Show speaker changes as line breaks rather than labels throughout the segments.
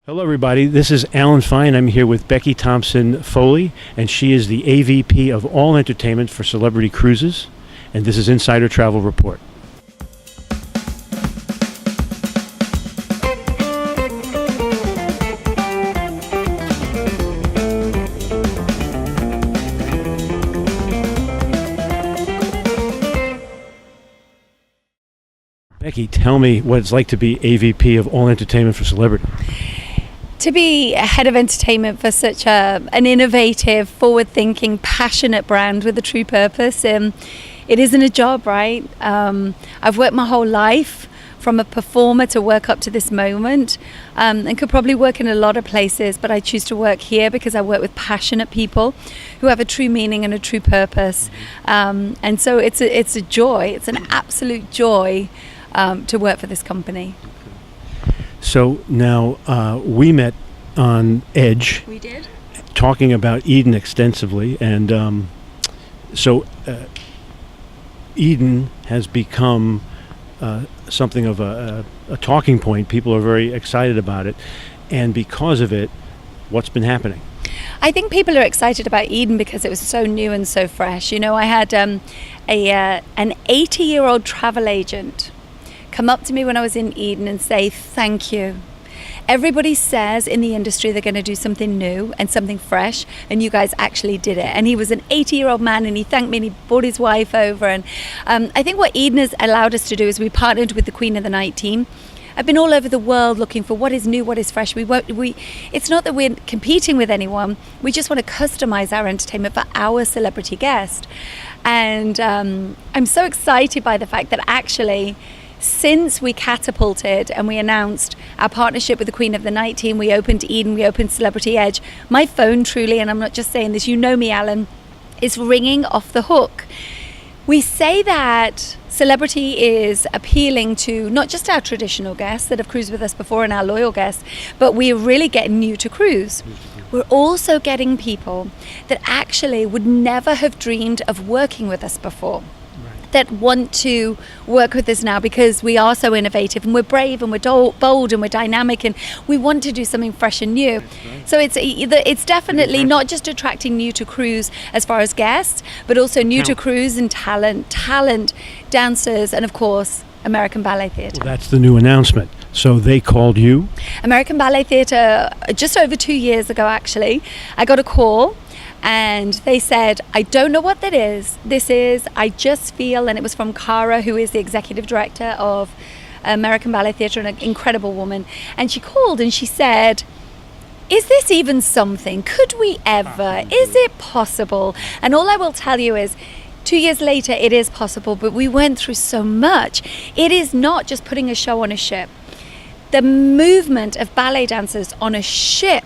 Hello, everybody. This is Alan Fine. I'm here with Becky Thomson Foley, and she is the AVP of All Entertainment for Celebrity Cruises. And this is Insider Travel Report. Becky, tell me what it's like to be AVP of All Entertainment for Celebrity.
To be head of entertainment for such an innovative, forward-thinking, passionate brand with a true purpose, it isn't a job, right? I've worked my whole life from a performer to work up to this moment, and could probably work in a lot of places, but I choose to work here because I work with passionate people who have a true meaning and a true purpose. And so it's a joy. It's an absolute joy to work for this company.
So now we met on Edge.
We did.
Talking about Eden extensively, and so Eden has become something of a talking point. People are very excited about it, and because of it, what's been happening?
I think people are excited about Eden because it was so new and so fresh. You know, I had an 80-year-old travel agent come up to me when I was in Eden and say, thank you. Everybody says in the industry they're going to do something new and something fresh, and you guys actually did it. And he was an 80-year-old man, and he thanked me, and he brought his wife over. And I think what Eden has allowed us to do is we partnered with the Queen of the Night team. I've been all over the world looking for what is new, what is fresh. It's not that we're competing with anyone. We just want to customize our entertainment for our celebrity guest. And I'm so excited by the fact that actually, since we catapulted and we announced our partnership with the Queen of the Night team, we opened Eden, we opened Celebrity Edge, my phone truly, and I'm not just saying this, you know me, Alan, is ringing off the hook. We say that celebrity is appealing to not just our traditional guests that have cruised with us before and our loyal guests, but we're really getting new to cruise. We're also getting people that actually would never have dreamed of working with us before, that want to work with us now because we are so innovative and we're brave and we're bold and we're dynamic and we want to do something fresh and new. So it's definitely not just attracting new to cruise as far as guests, but also new to cruise and talent, dancers, and of course American Ballet Theatre.
Well, that's the new announcement. So they called you?
American Ballet Theatre, just over 2 years ago actually, I got a call. And they said, I don't know what this is, I just feel, and it was from Cara, who is the executive director of American Ballet Theatre, an incredible woman. And she called and she said, is this even something? Could we ever? Is it possible? And all I will tell you is, 2 years later, it is possible, but we went through so much. It is not just putting a show on a ship. The movement of ballet dancers on a ship,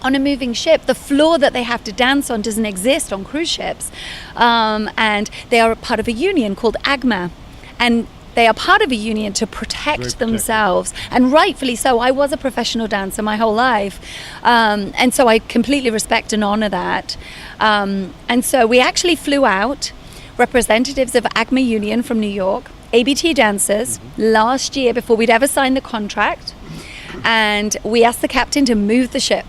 on a moving ship, the floor that they have to dance on doesn't exist on cruise ships. And they are a part of a union called AGMA. And they are part of a union to protect themselves. And rightfully so. I was a professional dancer my whole life. And so I completely respect and honor that. And so we actually flew out representatives of AGMA Union from New York, ABT dancers, last year before we'd ever signed the contract. And we asked the captain to move the ship.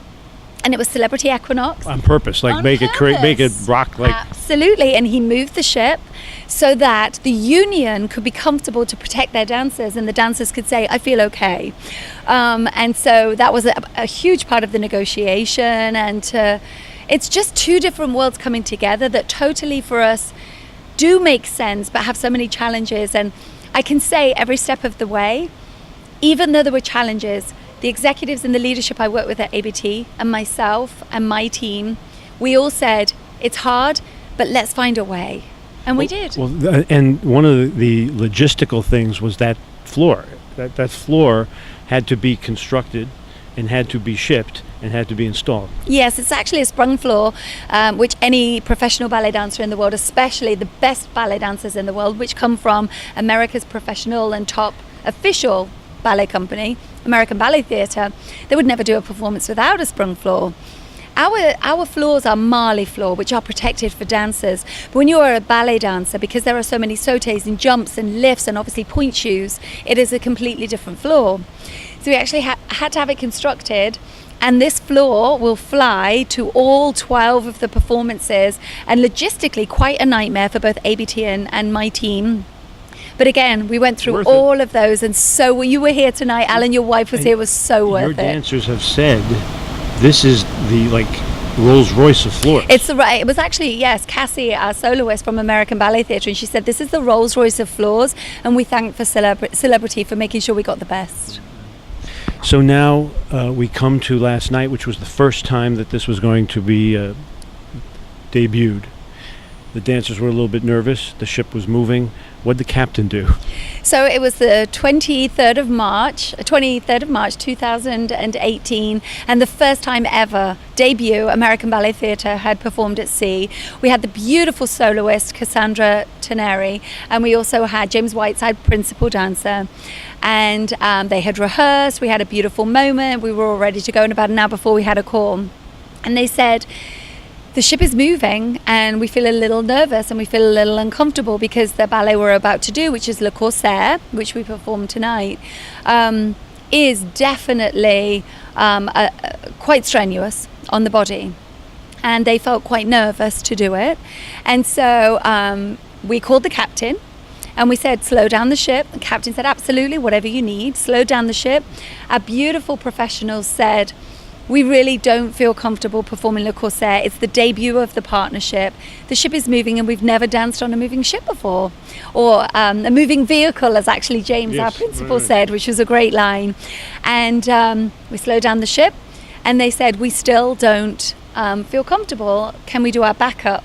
And it was Celebrity Equinox.
On purpose, like make it rock like.
Absolutely, and he moved the ship so that the union could be comfortable to protect their dancers, and the dancers could say, I feel okay. And so that was a huge part of the negotiation, and it's just two different worlds coming together that totally for us do make sense, but have so many challenges. And I can say every step of the way, even though there were challenges, the executives and the leadership I work with at ABT and myself and my team, we all said, it's hard, but let's find a way. And we did.
Well, and one of the logistical things was that floor. That floor had to be constructed and had to be shipped and had to be installed.
Yes, it's actually a sprung floor, which any professional ballet dancer in the world, especially the best ballet dancers in the world, which come from America's professional and top official ballet company, American Ballet Theatre, they would never do a performance without a sprung floor. Our floors are Marley floor, which are protected for dancers. But when you are a ballet dancer, because there are so many sautés and jumps and lifts and obviously point shoes, it is a completely different floor. So we actually had to have it constructed, and this floor will fly to all 12 of the performances, and logistically quite a nightmare for both ABT and my team. But again, we went through all of those, and so you were here tonight, Alan, your wife was here, was so worth it.
Your dancers have said this is the Rolls Royce of floors.
It was actually, yes, Cassie, our soloist from American Ballet Theatre, and she said this is the Rolls Royce of floors, and we thank for Celebrity for making sure we got the best.
So now we come to last night, which was the first time that this was going to be debuted. The dancers were a little bit nervous. The ship was moving. What did the captain do?
So it was the 23rd of March 2018, and the first time ever debut American Ballet Theatre had performed at sea. We had the beautiful soloist Cassandra Teneri, and we also had James Whiteside, principal dancer, and they had rehearsed. We had a beautiful moment. We were all ready to go, and about an hour before we had a call, and they said, the ship is moving and we feel a little nervous and we feel a little uncomfortable because the ballet we're about to do, which is Le Corsaire, which we performed tonight, is definitely quite strenuous on the body. And they felt quite nervous to do it. And so we called the captain and we said, slow down the ship. The captain said, absolutely, whatever you need, slow down the ship. Our beautiful professionals said, we really don't feel comfortable performing Le Corsaire. It's the debut of the partnership. The ship is moving and we've never danced on a moving ship before. Or a moving vehicle, as actually James, our principal, said, which was a great line. And we slowed down the ship and they said, we still don't feel comfortable. Can we do our backup?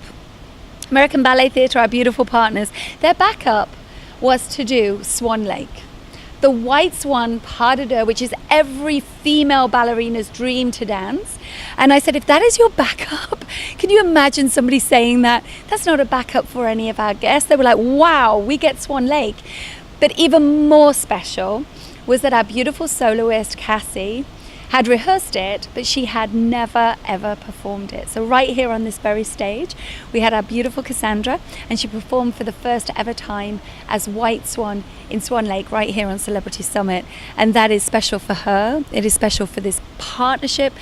American Ballet Theatre, our beautiful partners, their backup was to do Swan Lake. The White Swan pas de deux, which is every female ballerina's dream to dance. And I said, if that is your backup, can you imagine somebody saying that? That's not a backup for any of our guests. They were like, wow, we get Swan Lake. But even more special was that our beautiful soloist, Cassie, had rehearsed it, but she had never, ever performed it. So right here on this very stage, we had our beautiful Cassandra, and she performed for the first ever time as White Swan in Swan Lake right here on Celebrity Summit. And that is special for her. It is special for this partnership,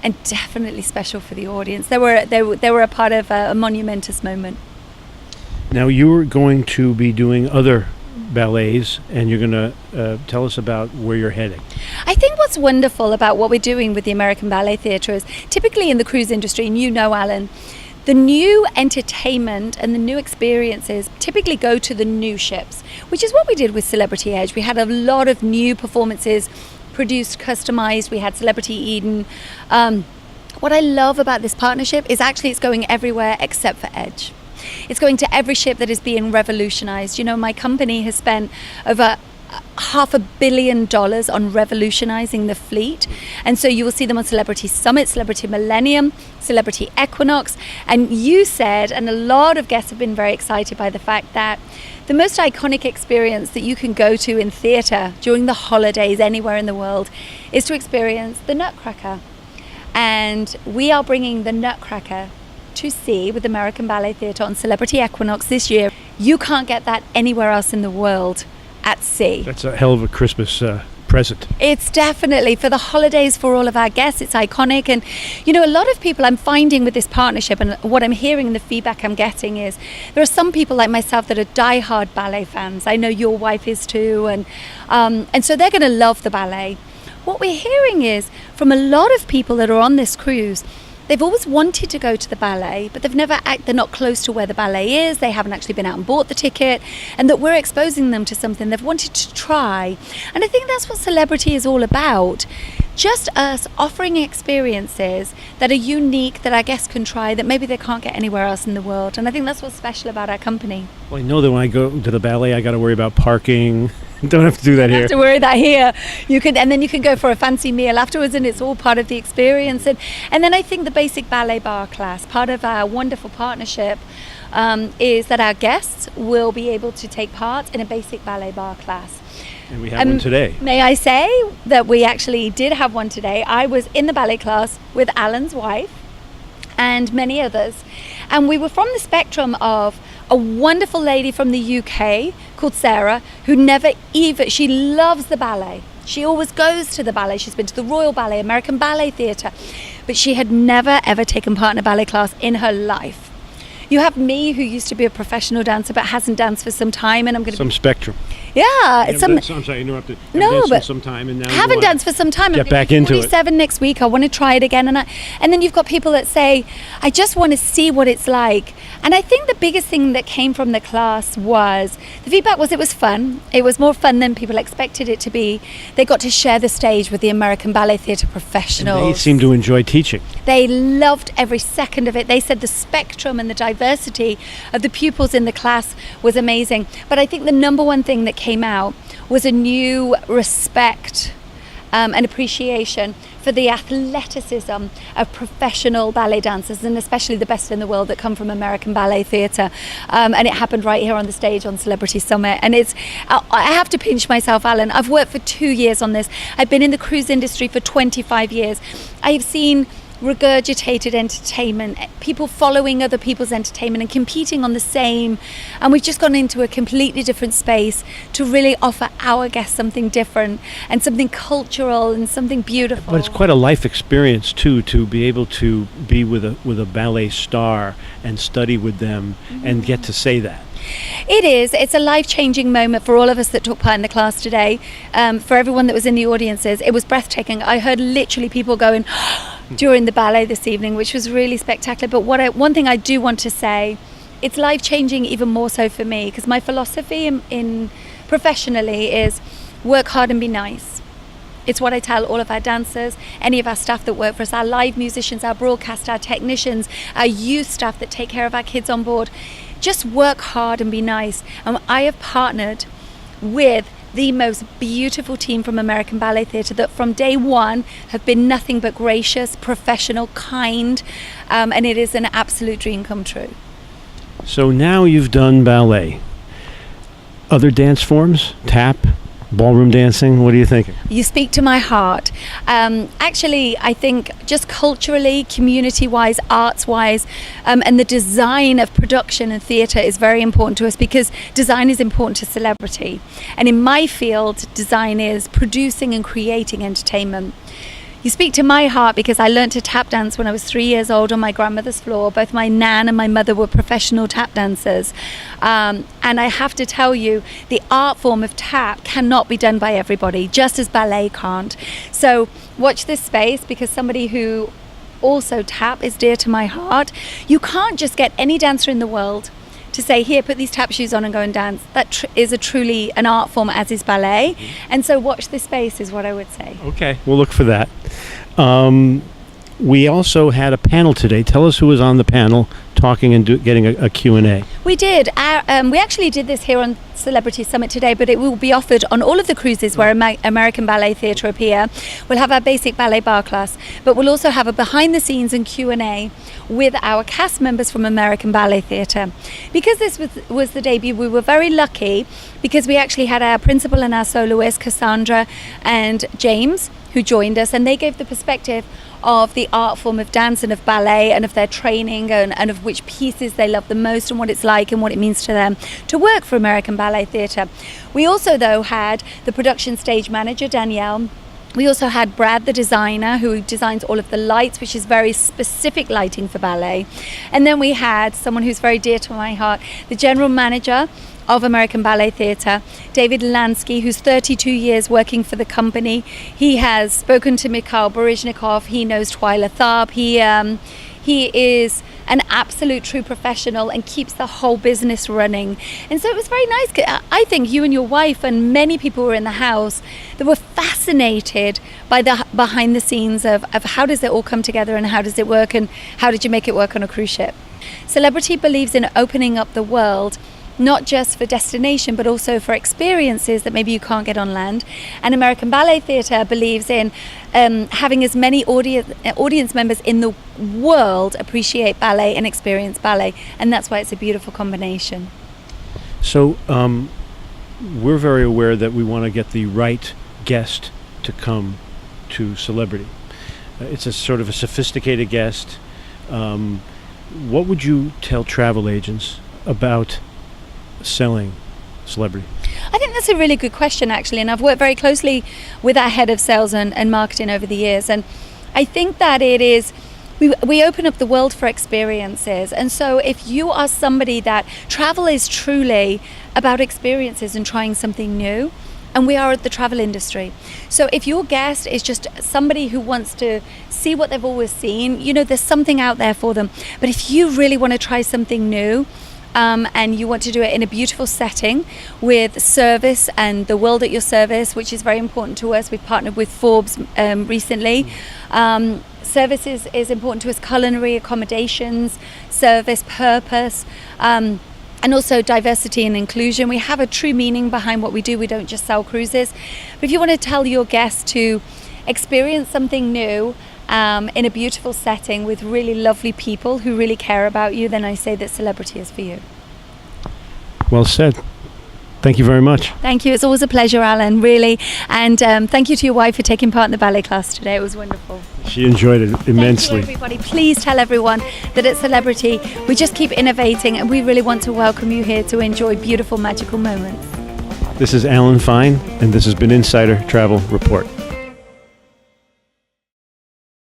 and definitely special for the audience. They were a part of a monumentous moment.
Now you're going to be doing other ballets, and you're going to tell us about where you're heading.
I think what's wonderful about what we're doing with the American Ballet Theatre is, typically in the cruise industry, and you know, Alan, the new entertainment and the new experiences typically go to the new ships, which is what we did with Celebrity Edge. We had a lot of new performances produced, customized. We had Celebrity Eden. What I love about this partnership is actually it's going everywhere except for Edge. It's going to every ship that is being revolutionized. You know, my company has spent over $500 million on revolutionizing the fleet, and so you will see them on Celebrity Summit, Celebrity Millennium, Celebrity Equinox. And you said, and a lot of guests have been very excited by the fact that the most iconic experience that you can go to in theatre during the holidays anywhere in the world is to experience the Nutcracker. And we are bringing the Nutcracker to sea with American Ballet Theatre on Celebrity Equinox this year. You can't get that anywhere else in the world at sea.
That's a hell of a Christmas present.
It's definitely for the holidays for all of our guests. It's iconic. And you know, a lot of people I'm finding with this partnership, and what I'm hearing and the feedback I'm getting is there are some people like myself that are diehard ballet fans. I know your wife is too, and so they're going to love the ballet. What we're hearing is from a lot of people that are on this cruise, they've always wanted to go to the ballet, but they're not close to where the ballet is. They haven't actually been out and bought the ticket, and that we're exposing them to something they've wanted to try. And I think that's what Celebrity is all about. Just us offering experiences that are unique, that our guests can try, that maybe they can't get anywhere else in the world. And I think that's what's special about our company.
Well, I know that when I go to the ballet, I got to worry about parking. Don't have to do that here.
Don't have to worry that here. And then you can go for a fancy meal afterwards, and it's all part of the experience. And then I think the basic ballet bar class, part of our wonderful partnership, is that our guests will be able to take part in a basic ballet bar class.
And we have one today.
May I say that we actually did have one today. I was in the ballet class with Alan's wife, and many others. And we were from the spectrum of a wonderful lady from the UK called Sarah, who she loves the ballet. She always goes to the ballet. She's been to the Royal Ballet, American Ballet Theatre, but she had never ever taken part in a ballet class in her life. You have me, who used to be a professional dancer but hasn't danced for some time, and I'm going to
spectrum.
Yeah,
it's some. I'm sorry, I interrupted.
No, but
for some time, and now
I haven't danced for some time.
Get back into it.
47 next week. I want to try it again, and then you've got people that say, "I just want to see what it's like." And I think the biggest thing that came from the class was the feedback was it was fun. It was more fun than people expected it to be. They got to share the stage with the American Ballet Theatre professionals.
And they seemed to enjoy teaching.
They loved every second of it. They said the spectrum and the diversity of the pupils in the class was amazing. But I think the number one thing that came out was a new respect and appreciation for the athleticism of professional ballet dancers, and especially the best in the world that come from American Ballet Theatre. And it happened right here on the stage on Celebrity Summit. And I have to pinch myself, Alan. I've worked for 2 years on this. I've been in the cruise industry for 25 years. I've seen regurgitated entertainment, people following other people's entertainment and competing on the same, and we've just gone into a completely different space to really offer our guests something different and something cultural and something beautiful.
But it's quite a life experience too, to be able to be with a ballet star and study with them and get to say that.
It is. It's a life-changing moment for all of us that took part in the class today. For everyone that was in the audiences, it was breathtaking. I heard literally people going during the ballet this evening, which was really spectacular. But one thing I do want to say, it's life-changing even more so for me, because my philosophy in professionally is work hard and be nice. It's what I tell all of our dancers, any of our staff that work for us, our live musicians, our broadcast, our technicians, our youth staff that take care of our kids on board. Just work hard and be nice. And I have partnered with the most beautiful team from American Ballet Theatre that from day one have been nothing but gracious, professional, kind, and it is an absolute dream come true.
So now you've done ballet. Other dance forms? Tap? Ballroom dancing? What are you thinking?
You speak to my heart. Actually, I think just culturally, community-wise, arts-wise, and the design of production and theatre is very important to us, because design is important to celebrity. And in my field, design is producing and creating entertainment. You speak to my heart because I learned to tap dance when I was 3 years old on my grandmother's floor. Both my nan and my mother were professional tap dancers. And I have to tell you, the art form of tap cannot be done by everybody, just as ballet can't. So watch this space, because somebody who also tap is dear to my heart. You can't just get any dancer in the world to say, here, put these tap shoes on and go and dance. That is truly an art form, as is ballet. And so watch this space is what I would say.
Okay, we'll look for that. We also had a panel today. Tell us who was on the panel talking and getting a Q&A.
We did. We actually did this here on Celebrity Summit today, but it will be offered on all of the cruises where American Ballet Theatre appear. We'll have our basic ballet bar class, but we'll also have a behind the scenes and Q&A with our cast members from American Ballet Theatre. Because this was the debut, we were very lucky, because we actually had our principal and our soloist, Cassandra and James, who joined us, and they gave the perspective of the art form of dance and of ballet and of their training and of which pieces they love the most and what it's like and what it means to them to work for American Ballet Theatre. We also, though, had the production stage manager, Danielle. We also had Brad, the designer, who designs all of the lights, which is very specific lighting for ballet. And then we had someone who's very dear to my heart, the general manager of American Ballet Theatre, David Lansky, who's 32 years working for the company. He has spoken to Mikhail Baryshnikov. He knows Twyla Tharp. He is an absolute true professional and keeps the whole business running. And so it was very nice. I think you and your wife and many people were in the house that were fascinated by the behind the scenes of how does it all come together and how does it work and how did you make it work on a cruise ship. Celebrity believes in opening up the world, not just for destination, but also for experiences that maybe you can't get on land. And American Ballet Theatre believes in having as many audience members in the world appreciate ballet and experience ballet. And that's why it's a beautiful combination.
So we're very aware that we want to get the right guest to come to Celebrity. It's a sort of a sophisticated guest. What would you tell travel agents about selling celebrity?
I think that's a really good question, actually, and I've worked very closely with our head of sales and marketing over the years, and I think that it is, we open up the world for experiences, and so if you are somebody that travel is truly about experiences and trying something new, and we are at the travel industry. So if your guest is just somebody who wants to see what they've always seen, you know, there's something out there for them. But if you really want to try something new, and you want to do it in a beautiful setting with service and the world at your service, which is very important to us. We've partnered with Forbes recently. Service is important to us, culinary, accommodations, service, purpose, and also diversity and inclusion. We have a true meaning behind what we do. We don't just sell cruises. But if you want to tell your guests to experience something new in a beautiful setting with really lovely people who really care about you, then I say that celebrity is for you.
Well said. Thank you very much.
Thank you. It's always a pleasure, Alan, really. And thank you to your wife for taking part in the ballet class today. It was wonderful.
She enjoyed it immensely.
Thank you, everybody. Please tell everyone that at Celebrity, we just keep innovating, and we really want to welcome you here to enjoy beautiful, magical moments.
This is Alan Fine, and this has been Insider Travel Report.